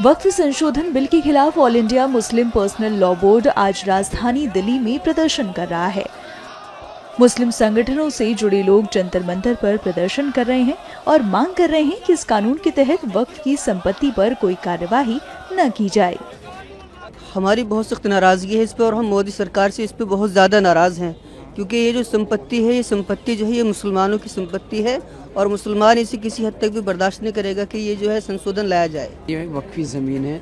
वक्फ संशोधन बिल के खिलाफ all India Muslim personal law board आज राजधानी दिल्ली में प्रदर्शन कर रहा है। मुस्लिम संगठनों से जुड़े लोग जंतर मंतर पर प्रदर्शन कर रहे हैं और मांग कर रहे हैं कि इस कानून के तहत वक्फ की संपत्ति पर कोई कार्यवाही न की जाए। हमारी बहुत सख्त नाराज़गी है इस पर और हम मोदी सरकार से इस पर बहुत ज़्यादा नाराज़ हैं, क्योंकि ये जो संपत्ति है, ये संपत्ति जो है ये मुसलमानों की संपत्ति है और मुसलमान इसे किसी हद तक भी बर्दाश्त नहीं करेगा कि ये जो है संशोधन लाया जाए। ये वक्फी ज़मीन है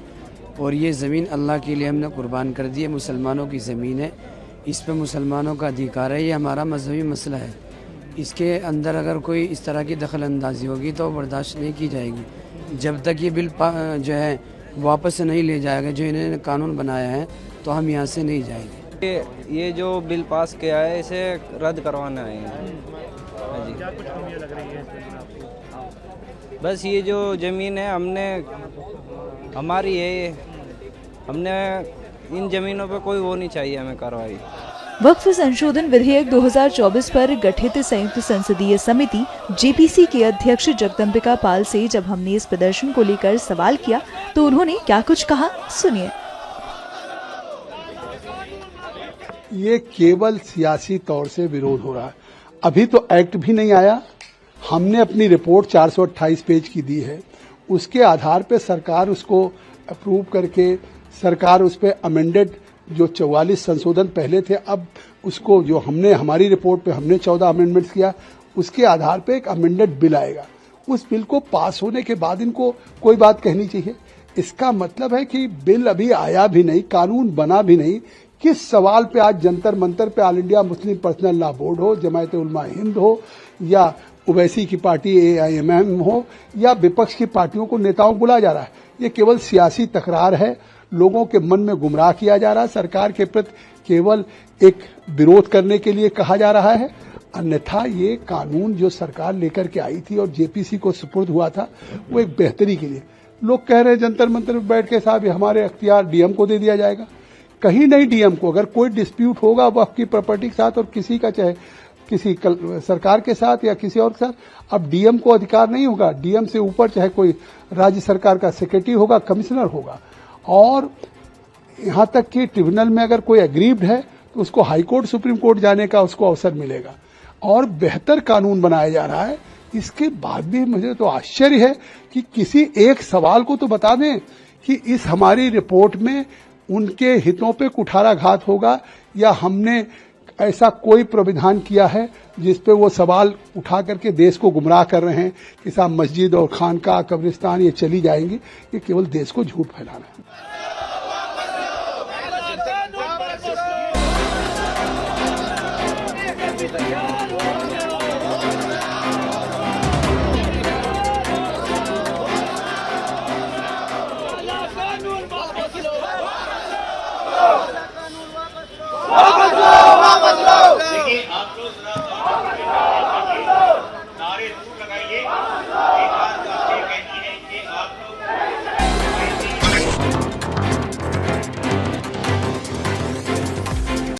और ये ज़मीन अल्लाह के लिए हमने कुर्बान कर दी है। मुसलमानों की ज़मीन है, इस पर मुसलमानों का अधिकार है। ये हमारा मजहबी मसला है। इसके अंदर अगर कोई इस तरह की दखल अंदाजी होगी तो बर्दाश्त नहीं की जाएगी। जब तक ये बिल जो है वापस नहीं ले जाएगा, जो इन्होंने कानून बनाया है, तो हम यहाँ से नहीं जाएंगे। ये जो बिल पास किया है इसे रद्द करवाना है। हाँ जी, क्या कुछ कमियां लग रही है? बस ये जो ज़मीन है हमारी है, हमने इन ज़मीनों पे कोई वो नहीं चाहिए हमें कार्रवाई। वक्फ संशोधन विधेयक 2024 पर गठित संयुक्त संसदीय समिति जेपीसी के अध्यक्ष जगदम्बिका पाल से जब हमने इस प्रदर्शन को लेकर सवाल किया तो उन्होंने क्या कुछ कहा, सुनिए। ये केवल सियासी तौर से विरोध हो रहा है। अभी तो एक्ट भी नहीं आया। हमने अपनी रिपोर्ट 428 पेज की दी है। उसके आधार पे सरकार उसको अप्रूव करके सरकार उस पर अमेंडेड जो 44 संशोधन पहले थे, अब उसको जो हमने हमारी रिपोर्ट पे हमने 14 अमेंडमेंट्स किया, उसके आधार पे एक अमेंडेड बिल आएगा। उस बिल को पास होने के बाद इनको कोई बात कहनी चाहिए। इसका मतलब है कि बिल अभी आया भी नहीं, कानून बना भी नहीं। किस सवाल पे आज जंतर मंतर पे all India Muslim personal law board हो, जमायत उलमा हिंद हो या ओवैसी की पार्टी AIMM हो या विपक्ष की पार्टियों को नेताओं को बुलाया जा रहा है। ये केवल सियासी तकरार है। लोगों के मन में गुमराह किया जा रहा है। सरकार के प्रति केवल एक विरोध करने के लिए कहा जा रहा है। अन्यथा ये कानून जो सरकार लेकर के आई थी और जेपीसी को सुपुर्द हुआ था, वो एक बेहतरी के लिए। लोग कह रहे हैं जंतर मंतर में बैठ के साहब हमारे अख्तियार डीएम को दे दिया जाएगा। कहीं नहीं डीएम को। अगर कोई डिस्प्यूट होगा वक्फ की प्रॉपर्टी के साथ और किसी का चाहे किसी सरकार के साथ या किसी और के साथ, अब डीएम को अधिकार नहीं होगा। डीएम से ऊपर चाहे कोई राज्य सरकार का सेक्रेटरी होगा, कमिश्नर होगा। और यहां तक कि ट्रिब्यूनल में अगर कोई एग्रीव्ड है तो उसको हाई कोर्ट सुप्रीम कोर्ट जाने का उसको अवसर मिलेगा और बेहतर कानून बनाया जा रहा है। इसके बाद भी मुझे तो आश्चर्य है कि किसी एक सवाल को तो बता दें कि इस हमारी रिपोर्ट में उनके हितों पे कुठाराघात होगा या हमने ऐसा कोई प्राविधान किया है जिस पे वो सवाल उठा करके देश को गुमराह कर रहे हैं कि साहब मस्जिद और खानका कब्रिस्तान ये चली जाएंगी। ये केवल देश को झूठ फैलाना है।